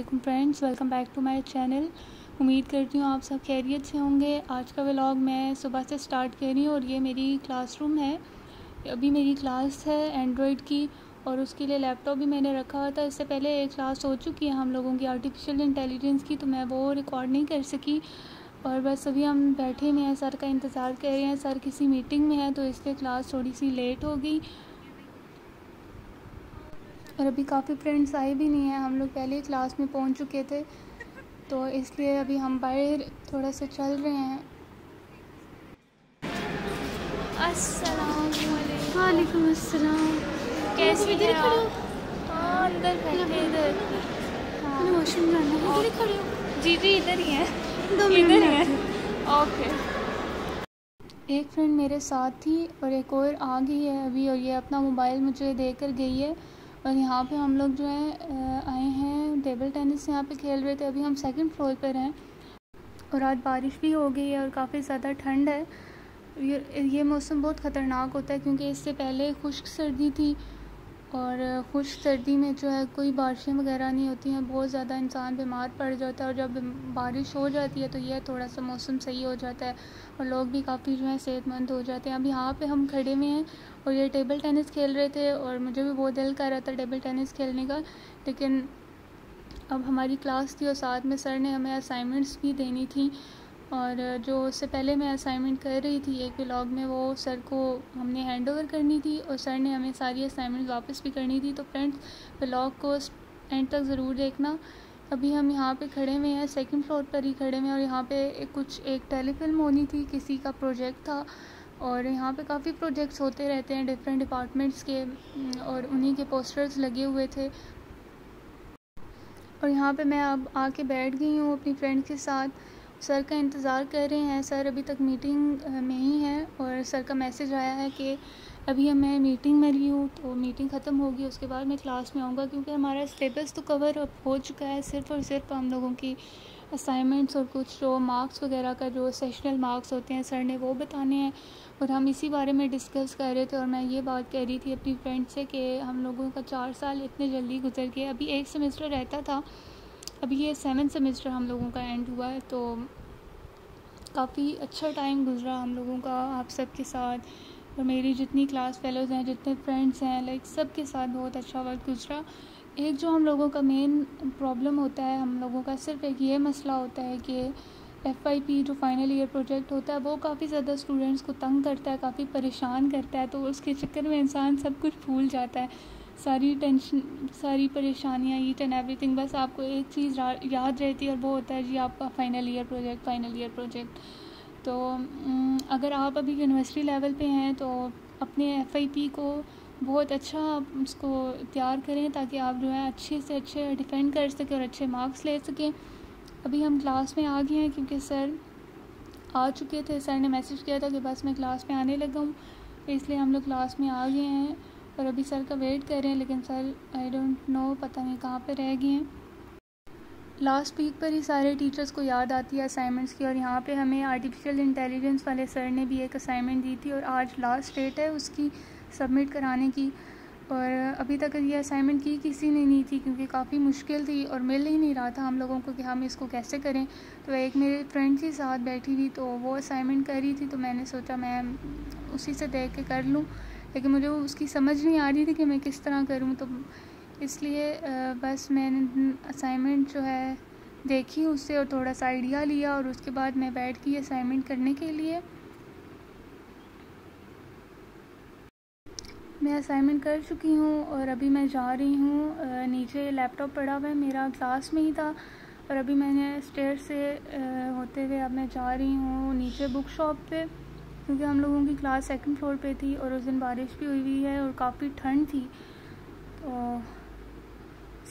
वालेकुम friends, welcome back to my channel. उम्मीद करती हूँ आप सब खैरियत से होंगे। आज का व्लॉग मैं सुबह से स्टार्ट कर रही हूँ और ये मेरी क्लासरूम है। अभी मेरी क्लास है एंड्रॉयड की और उसके लिए लैपटॉप भी मैंने रखा हुआ था। इससे पहले एक क्लास हो चुकी है हम लोगों की आर्टिफिशियल इंटेलिजेंस की, तो मैं वो रिकॉर्ड नहीं कर सकी। और बस अभी हम बैठे हुए हैं, सर का इंतज़ार कर रहे हैं। सर किसी मीटिंग में है तो इसलिए क्लास थोड़ी सी लेट हो गई और अभी काफ़ी फ्रेंड्स आए भी नहीं हैं। हम लोग पहले ही क्लास में पहुंच चुके थे, तो इसलिए अभी हम बाहर थोड़ा सा चल रहे हैं। अस्सलामुअलैकुम। वालेकुम अस्सलाम। कैसी इधर हैं खड़े हो? आप? हाँ, अंदर बैठे इधर। हाँ, वॉशरूम जाना है। इधर खड़े हो? जी जी इधर ही हैं। 2 मिनट इधर में ही आती हैं। हूँ। ओके। एक फ्रेंड मेरे साथ थी और एक और आ गई है अभी, और ये अपना मोबाइल मुझे देकर गई है। और यहाँ पे हम लोग जो है आए हैं टेबल टेनिस यहाँ पे खेल रहे थे। अभी हम सेकंड फ्लोर पर हैं और आज बारिश भी हो गई है और काफ़ी ज़्यादा ठंड है। ये मौसम बहुत ख़तरनाक होता है क्योंकि इससे पहले खुश्क सर्दी थी और खुश्क सर्दी में जो है कोई बारिशें वगैरह नहीं होती हैं, बहुत ज़्यादा इंसान बीमार पड़ जाता है। और जब बारिश हो जाती है तो यह थोड़ा सा मौसम सही हो जाता है और लोग भी काफ़ी जो है सेहतमंद हो जाते हैं। अब यहाँ पे हम खड़े हुए हैं और ये टेबल टेनिस खेल रहे थे और मुझे भी बहुत दिल कर रहा था टेबल टेनिस खेलने का, लेकिन अब हमारी क्लास थी और साथ में सर ने हमें असाइनमेंट्स भी देनी थी। और जो उससे पहले मैं असाइनमेंट कर रही थी एक व्लॉग में, वो सर को हमने हैंड ओवर करनी थी और सर ने हमें सारी असाइनमेंट वापस भी करनी थी। तो फ्रेंड्स, व्लॉग को एंड तक ज़रूर देखना। अभी हम यहाँ पे खड़े हुए हैं, सेकंड फ्लोर पर ही खड़े हुए हैं और यहाँ पे एक टेलीफिल्म होनी थी, किसी का प्रोजेक्ट था। और यहाँ पे काफ़ी प्रोजेक्ट्स होते रहते हैं डिफरेंट डिपार्टमेंट्स के और उन्हीं के पोस्टर्स लगे हुए थे। और यहाँ पे मैं अब आके बैठ गई हूँ अपनी फ्रेंड के साथ। सर का इंतज़ार कर रहे हैं। सर अभी तक मीटिंग में ही हैं और सर का मैसेज आया है कि अभी मैं मीटिंग में रही हूँ, तो मीटिंग ख़त्म होगी उसके बाद मैं क्लास में आऊँगा, क्योंकि हमारा सिलेबस तो कवर अब हो चुका है। सिर्फ़ और सिर्फ हम लोगों की असाइनमेंट्स और कुछ जो मार्क्स वगैरह का जो सेशनल मार्क्स होते हैं सर ने वो बताने हैं और हम इसी बारे में डिस्कस कर रहे थे। और मैं ये बात कह रही थी अपनी फ्रेंड से कि हम लोगों का 4 साल इतने जल्दी गुजर गए। अभी एक सेमेस्टर रहता था, अभी ये 7th सेमेस्टर हम लोगों का एंड हुआ है, तो काफ़ी अच्छा टाइम गुजरा हम लोगों का आप सब के साथ। और मेरी जितनी क्लास फेलोज़ हैं, जितने फ्रेंड्स हैं, लाइक सब के साथ बहुत अच्छा वक्त गुजरा। एक जो हम लोगों का मेन प्रॉब्लम होता है, हम लोगों का सिर्फ एक ये मसला होता है कि FYP जो फाइनल ईयर प्रोजेक्ट होता है वो काफ़ी ज़्यादा स्टूडेंट्स को तंग करता है, काफ़ी परेशान करता है। तो उसके चक्कर में इंसान सब कुछ भूल जाता है, सारी टेंशन, सारी परेशानियाँ, ईच एंड एवरीथिंग। बस आपको एक चीज़ याद रहती है और वो होता है जी आपका फाइनल ईयर प्रोजेक्ट। तो अगर आप अभी यूनिवर्सिटी लेवल पे हैं तो अपने FYP को बहुत अच्छा उसको तैयार करें ताकि आप जो है अच्छे से अच्छे डिफेंड कर सकें और अच्छे मार्क्स ले सकें। अभी हम क्लास में आ गए हैं क्योंकि सर आ चुके थे। सर ने मैसेज किया था कि बस मैं क्लास में आने लगा हूँ, इसलिए हम लोग क्लास में आ गए हैं और अभी सर का वेट कर रहे हैं। लेकिन सर आई डोंट नो, पता नहीं कहाँ पे रह गए हैं। लास्ट वीक पर ही सारे टीचर्स को याद आती है असाइनमेंट्स की, और यहाँ पे हमें आर्टिफिशियल इंटेलिजेंस वाले सर ने भी एक असाइनमेंट दी थी और आज लास्ट डेट है उसकी सबमिट कराने की। और अभी तक ये असाइनमेंट की किसी ने नहीं थी क्योंकि काफ़ी मुश्किल थी और मिल ही नहीं रहा था हम लोगों को कि हम इसको कैसे करें। तो एक मेरे फ्रेंड के साथ बैठी हुई तो वो असाइनमेंट कर रही थी, तो मैंने सोचा मैं उसी से देख के कर लूँ, लेकिन मुझे उसकी समझ नहीं आ रही थी कि मैं किस तरह करूँ। तो इसलिए बस मैंने असाइनमेंट जो है देखी उससे और थोड़ा सा आइडिया लिया और उसके बाद मैं बैठ गई असाइनमेंट करने के लिए। मैं असाइनमेंट कर चुकी हूँ और अभी मैं जा रही हूँ नीचे। लैपटॉप पड़ा हुआ है मेरा, क्लास में ही था और अभी मैंने स्टेयर से होते हुए अब मैं जा रही हूँ नीचे बुक शॉप पे, क्योंकि हम लोगों की क्लास सेकंड फ्लोर पे थी और उस दिन बारिश भी हुई है और काफ़ी ठंड थी। तो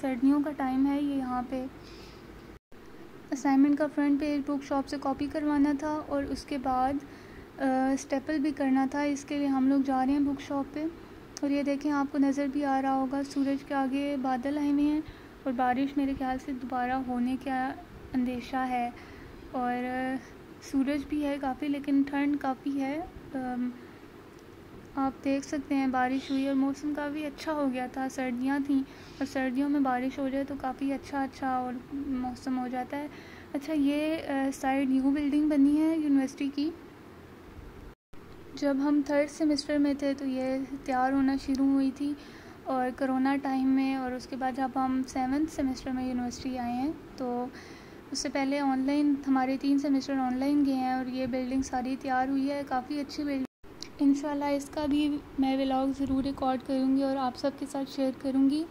सर्दियों का टाइम है ये। यहाँ पे असाइनमेंट का फ्रंट पेज बुक शॉप से कॉपी करवाना था और उसके बाद स्टेपल भी करना था। इसके लिए हम लोग जा रहे हैं बुक शॉप पे। और ये देखें, आपको नज़र भी आ रहा होगा सूरज के आगे बादल आए हुए हैं और बारिश मेरे ख्याल से दोबारा होने का अंदेशा है। और सूरज भी है काफ़ी, लेकिन ठंड काफ़ी है। आप देख सकते हैं बारिश हुई और मौसम काफ़ी अच्छा हो गया था। सर्दियाँ थीं और सर्दियों में बारिश हो जाए तो काफ़ी अच्छा और मौसम हो जाता है। अच्छा, ये साइड न्यू बिल्डिंग बनी है यूनिवर्सिटी की। जब हम 3rd सेमेस्टर में थे तो ये तैयार होना शुरू हुई थी, और कोरोना टाइम में, और उसके बाद जब हम 7th सेमेस्टर में यूनिवर्सिटी आए हैं तो उससे पहले ऑनलाइन हमारे 3 सेमेस्टर ऑनलाइन गए हैं और ये बिल्डिंग सारी तैयार हुई है। काफ़ी अच्छी बिल्डिंग। इंशाल्लाह इसका भी मैं व्लॉग ज़रूर रिकॉर्ड करूँगी और आप सबके साथ शेयर करूँगी।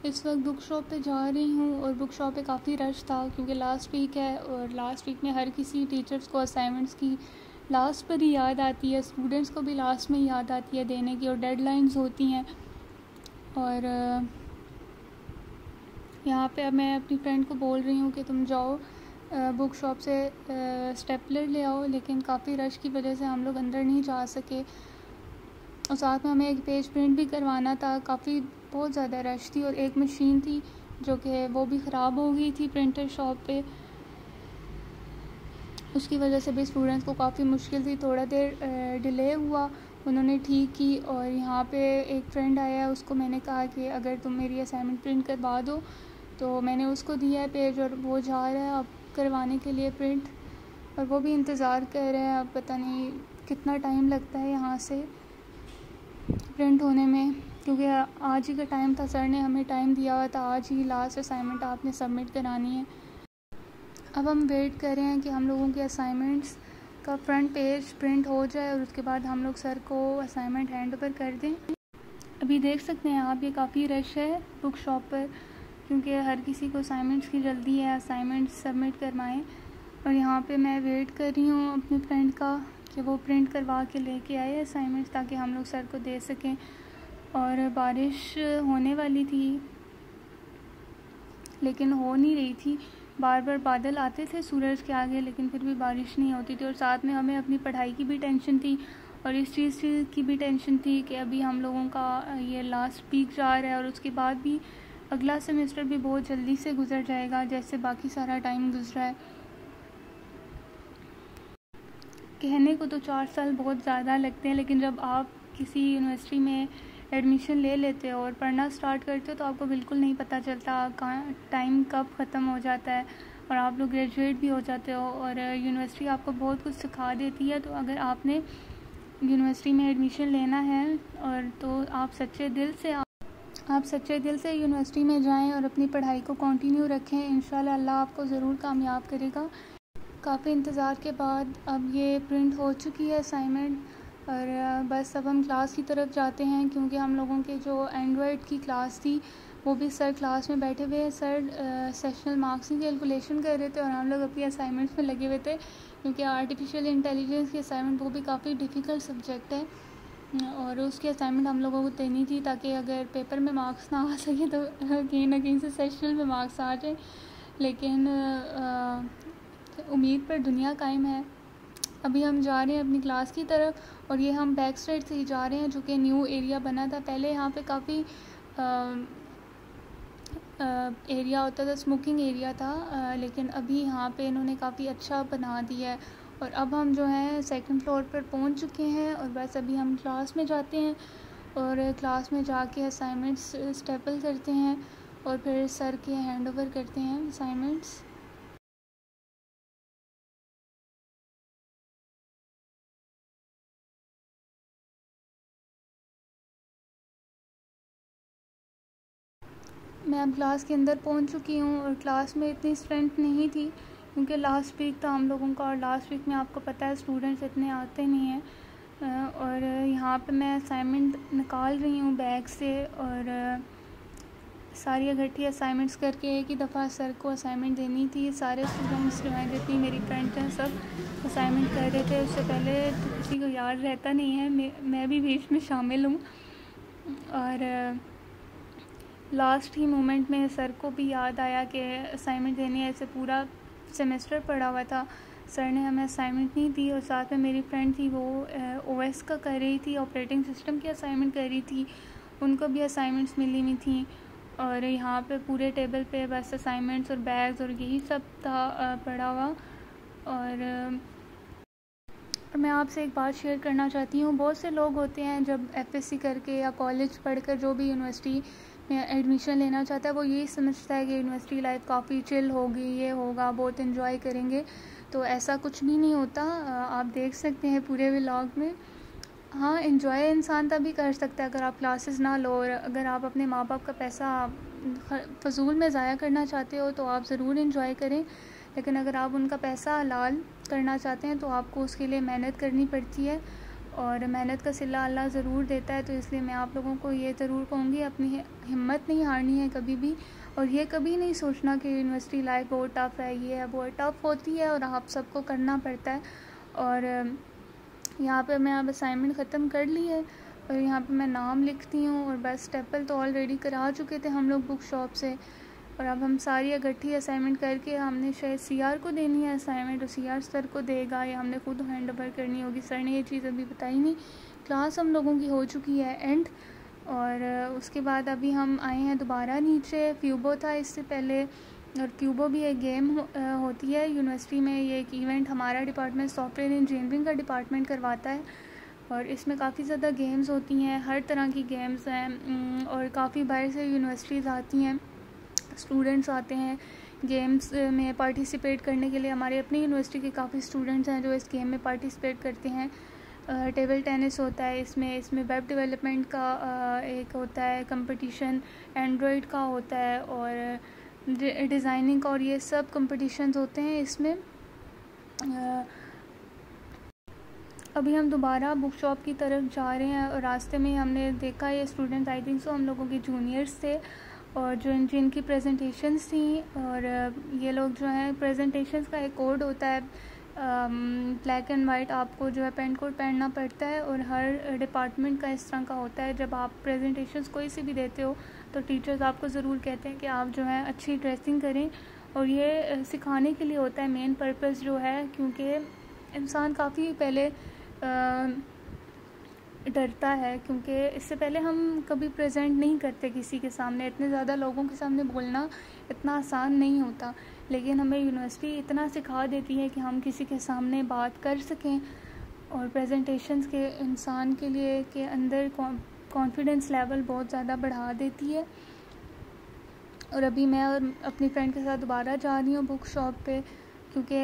इस वक्त बुक शॉप पे जा रही हूँ और बुक शॉप पे काफ़ी रश था क्योंकि लास्ट वीक है, और लास्ट वीक में हर किसी टीचर्स को असाइनमेंट्स की लास्ट पर ही याद आती है, स्टूडेंट्स को भी लास्ट में याद आती है देने की, और डेडलाइंस होती हैं। और यहाँ पे अब मैं अपनी फ्रेंड को बोल रही हूँ कि तुम जाओ बुक शॉप से स्टेपलर ले आओ, लेकिन काफ़ी रश की वजह से हम लोग अंदर नहीं जा सके, और साथ में हमें एक पेज प्रिंट भी करवाना था। बहुत ज़्यादा रश थी, और एक मशीन थी जो कि वो भी ख़राब हो गई थी प्रिंटर शॉप पे, उसकी वजह से भी स्टूडेंट्स को काफ़ी मुश्किल थी। थोड़ा देर डिले हुआ, उन्होंने ठीक की, और यहाँ पे एक फ्रेंड आया, उसको मैंने कहा कि अगर तुम मेरी असाइनमेंट प्रिंट करवा दो, तो मैंने उसको दिया है पेज और वो जा रहा है अब करवाने के लिए प्रिंट, और वो भी इंतज़ार कर रहे हैं। अब पता नहीं कितना टाइम लगता है यहाँ से प्रिंट होने में, क्योंकि आज ही का टाइम था, सर ने हमें टाइम दिया हुआ था, आज ही लास्ट असाइनमेंट आपने सबमिट करानी है। अब हम वेट कर रहे हैं कि हम लोगों के असाइनमेंट्स का फ्रंट पेज प्रिंट हो जाए और उसके बाद हम लोग सर को असाइनमेंट हैंड ओवर कर दें। अभी देख सकते हैं आप, ये काफ़ी रश है बुक शॉप पर, क्योंकि हर किसी को असाइनमेंट्स की जल्दी है, असाइनमेंट्स सबमिट करवाएं। और यहाँ पे मैं वेट कर रही हूँ अपनी फ्रेंड का कि वो प्रिंट करवा के लेके आए असाइनमेंट्स, ताकि हम लोग सर को दे सकें। और बारिश होने वाली थी लेकिन हो नहीं रही थी, बार बार बादल आते थे सूरज के आगे, लेकिन फिर भी बारिश नहीं होती थी। और साथ में हमें अपनी पढ़ाई की भी टेंशन थी, और इस चीज़ की भी टेंशन थी कि अभी हम लोगों का ये लास्ट वीक जा रहा है, और उसके बाद भी अगला सेमेस्टर भी बहुत जल्दी से गुजर जाएगा, जैसे बाकी सारा टाइम गुजरा है। कहने को तो 4 साल बहुत ज़्यादा लगते हैं, लेकिन जब आप किसी यूनिवर्सिटी में एडमिशन ले लेते हो और पढ़ना स्टार्ट करते हो तो आपको बिल्कुल नहीं पता चलता कहाँ टाइम कब ख़त्म हो जाता है, और आप लोग ग्रेजुएट भी हो जाते हो, और यूनिवर्सिटी आपको बहुत कुछ सिखा देती है। तो अगर आपने यूनिवर्सिटी में एडमिशन लेना है और तो आप सच्चे दिल से यूनिवर्सिटी में जाएं और अपनी पढ़ाई को कंटिन्यू रखें। इंशाल्लाह अल्लाह आपको ज़रूर कामयाब करेगा। काफ़ी इंतज़ार के बाद अब ये प्रिंट हो चुकी है असाइनमेंट, और बस अब हम क्लास की तरफ जाते हैं, क्योंकि हम लोगों के जो एंड्रॉयड की क्लास थी वो भी सर क्लास में बैठे हुए हैं। सर सेशनल मार्क्स की कैलकुलेशन कर रहे थे और हम लोग अपनी असाइनमेंट्स में लगे हुए थे, क्योंकि आर्टिफिशियल इंटेलिजेंस की असाइनमेंट वो भी काफ़ी डिफ़िकल्ट सब्जेक्ट है, और उसकी असाइनमेंट हम लोगों को देनी थी ताकि अगर पेपर में मार्क्स ना आ सके तो कहीं ना कहीं से सेशनल में मार्क्स आ जाए। लेकिन उम्मीद पर दुनिया कायम है। अभी हम जा रहे हैं अपनी क्लास की तरफ, और ये हम बैक साइड से ही जा रहे हैं, जो कि न्यू एरिया बना था। पहले यहाँ पे काफ़ी एरिया होता था, स्मोकिंग एरिया था, लेकिन अभी यहाँ पे इन्होंने काफ़ी अच्छा बना दिया है। और अब हम जो है 2nd फ्लोर पर पहुँच चुके हैं, और बस अभी हम क्लास में जाते हैं और क्लास में जाके असाइनमेंट्स स्टेपल करते हैं और फिर सर के हैंड ओवर करते हैं असाइनमेंट्स। मैं अब क्लास के अंदर पहुंच चुकी हूं, और क्लास में इतनी स्ट्रेंथ नहीं थी क्योंकि लास्ट वीक था हम लोगों का, और लास्ट वीक में आपको पता है स्टूडेंट्स इतने आते नहीं हैं। और यहाँ पे मैं असाइनमेंट निकाल रही हूँ बैग से, और सारी इकट्ठी असाइनमेंट्स करके एक ही दफ़ा सर को असाइनमेंट देनी थी। सारे स्टूडेंट्स जो हैं, जितनी मेरी फ्रेंड्स हैं, सब असाइनमेंट कर रहे थे। उससे पहले तो किसी को याद रहता नहीं है, मैं भी बीच में शामिल हूँ। और लास्ट ही मोमेंट में सर को भी याद आया कि असाइनमेंट देनी है, ऐसे पूरा सेमेस्टर पड़ा हुआ था, सर ने हमें असाइनमेंट नहीं दी। और साथ में मेरी फ्रेंड थी, वो ओएस का कर रही थी, ऑपरेटिंग सिस्टम की असाइनमेंट कर रही थी, उनको भी असाइनमेंट्स मिली हुई थी। और यहाँ पे पूरे टेबल पे बस असाइनमेंट्स और बैग्स और यही सब था पड़ा हुआ। और और मैं आपसे एक बात शेयर करना चाहती हूँ, बहुत से लोग होते हैं जब एफएससी करके या कॉलेज पढ़कर जो भी यूनिवर्सिटी में एडमिशन लेना चाहता है वो यही समझता है कि यूनिवर्सिटी लाइफ काफ़ी चिल होगी, ये होगा, बहुत इन्जॉय करेंगे। तो ऐसा कुछ भी नहीं होता। आप देख सकते हैं पूरे व्लॉग में। हाँ, इन्जॉय इंसान तभी कर सकता है अगर आप क्लासेस ना लो, और अगर आप अपने माँ बाप का पैसा फजूल में ज़ाया करना चाहते हो तो आप ज़रूर इन्जॉय करें। लेकिन अगर आप उनका पैसा हलाल करना चाहते हैं तो आपको उसके लिए मेहनत करनी पड़ती है, और मेहनत का सिला अल्लाह ज़रूर देता है। तो इसलिए मैं आप लोगों को ये ज़रूर कहूँगी, अपनी हिम्मत नहीं हारनी है कभी भी, और ये कभी नहीं सोचना कि यूनिवर्सिटी लाइफ बहुत टफ़ है, ये है, बहुत टफ़ होती है और आप सबको करना पड़ता है। और यहाँ पे मैं अब असाइनमेंट ख़त्म कर ली है और यहाँ पे मैं नाम लिखती हूँ, और बस स्टेपल तो ऑलरेडी करा चुके थे हम लोग बुक शॉप से, और अब हम सारी इकट्ठी असाइनमेंट करके हमने शायद सीआर को देनी है असाइनमेंट, और सीआर सर को देगा या हमने खुद हैंड ओवर करनी होगी। सर ने ये चीज़ अभी बताई नहीं। क्लास हम लोगों की हो चुकी है एंड, और उसके बाद अभी हम आए हैं दोबारा नीचे। क्यूबो था इससे पहले, और क्यूबो भी एक गेम होती है यूनिवर्सिटी में। ये एक इवेंट हमारा डिपार्टमेंट सॉफ्टवेयर इंजीनियरिंग का डिपार्टमेंट करवाता है, और इसमें काफ़ी ज़्यादा गेम्स होती हैं, हर तरह की गेम्स हैं, और काफ़ी बाहर से यूनिवर्सिटीज़ आती हैं, स्टूडेंट्स आते हैं गेम्स में पार्टिसिपेट करने के लिए। हमारे अपनी यूनिवर्सिटी के काफ़ी स्टूडेंट्स हैं जो इस गेम में पार्टिसिपेट करते हैं। टेबल टेनिस होता है इसमें वेब डेवलपमेंट का एक होता है कंपटीशन, एंड्रॉयड का होता है, और डिज़ाइनिंग का, और ये सब कंपटीशंस होते हैं इसमें। अभी हम दोबारा बुक शॉप की तरफ जा रहे हैं, और रास्ते में हमने देखा ये स्टूडेंट्स, आई थिंक सो हम लोगों के जूनियर्स थे, और जिनकी प्रेजेंटेशंस थी। और ये लोग जो हैं, प्रेजेंटेशंस का एक कोड होता है ब्लैक एंड वाइट, आपको जो है पेन कोड पहनना पड़ता है, और हर डिपार्टमेंट का इस तरह का होता है। जब आप प्रेजेंटेशंस कोई सी भी देते हो तो टीचर्स आपको ज़रूर कहते हैं कि आप जो है अच्छी ड्रेसिंग करें, और ये सिखाने के लिए होता है मेन पर्पस जो है, क्योंकि इंसान काफ़ी पहले डरता है, क्योंकि इससे पहले हम कभी प्रेजेंट नहीं करते किसी के सामने। इतने ज़्यादा लोगों के सामने बोलना इतना आसान नहीं होता, लेकिन हमें यूनिवर्सिटी इतना सिखा देती है कि हम किसी के सामने बात कर सकें, और प्रेजेंटेशंस के इंसान के लिए के अंदर कॉन्फिडेंस लेवल बहुत ज़्यादा बढ़ा देती है। और अभी मैं और अपनी फ्रेंड के साथ दोबारा जा रही हूँ बुक शॉप पे, क्योंकि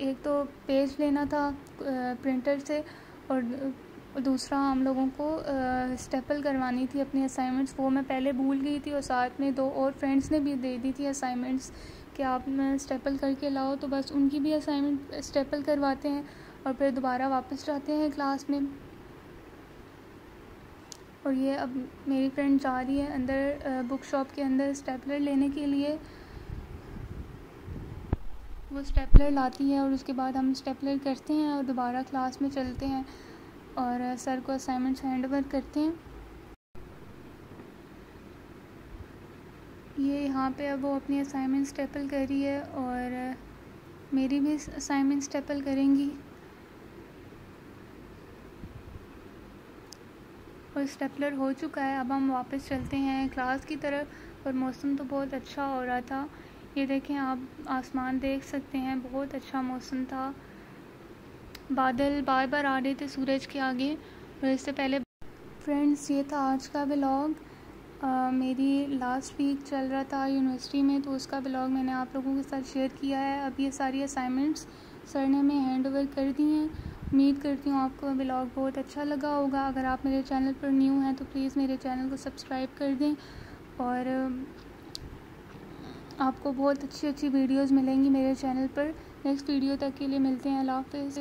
एक तो पेज लेना था प्रिंटर से, और दूसरा हम लोगों को स्टेपल करवानी थी अपनी असाइनमेंट्स, वो मैं पहले भूल गई थी, और साथ में 2 और फ्रेंड्स ने भी दे दी थी असाइनमेंट्स कि आप स्टेपल करके लाओ। तो बस उनकी भी असाइनमेंट स्टेपल करवाते हैं और फिर दोबारा वापस जाते हैं क्लास में। और ये अब मेरी फ्रेंड जा रही है अंदर बुक शॉप के अंदर स्टेपलर लेने के लिए। वो स्टेपलर लाती है और उसके बाद हम स्टेपलर करते हैं और दोबारा क्लास में चलते हैं और सर को असाइनमेंट्स हैंड ओवर करते हैं। ये यहाँ पे अब वो अपनी असाइनमेंट स्टेपल कर रही है और मेरी भी असाइनमेंट स्टेपल करेंगी। और स्टेपलर हो चुका है, अब हम वापस चलते हैं क्लास की तरफ। और मौसम तो बहुत अच्छा हो रहा था, ये देखें आप आसमान देख सकते हैं, बहुत अच्छा मौसम था। बादल बार बार आ रहे थे सूरज के आगे। और इससे पहले फ्रेंड्स ये था आज का व्लॉग। मेरी लास्ट वीक चल रहा था यूनिवर्सिटी में, तो उसका व्लॉग मैंने आप लोगों के साथ शेयर किया है। अब ये सारी असाइनमेंट्स सर ने हमें हैंड ओवर कर दी हैं। उम्मीद करती हूँ आपको व्लॉग बहुत अच्छा लगा होगा। अगर आप मेरे चैनल पर न्यू हैं तो प्लीज़ मेरे चैनल को सब्सक्राइब कर दें, और आपको बहुत अच्छी अच्छी वीडियोज़ मिलेंगी मेरे चैनल पर। नेक्स्ट वीडियो तक के लिए मिलते हैं, अल्लाह हाफ़िज़।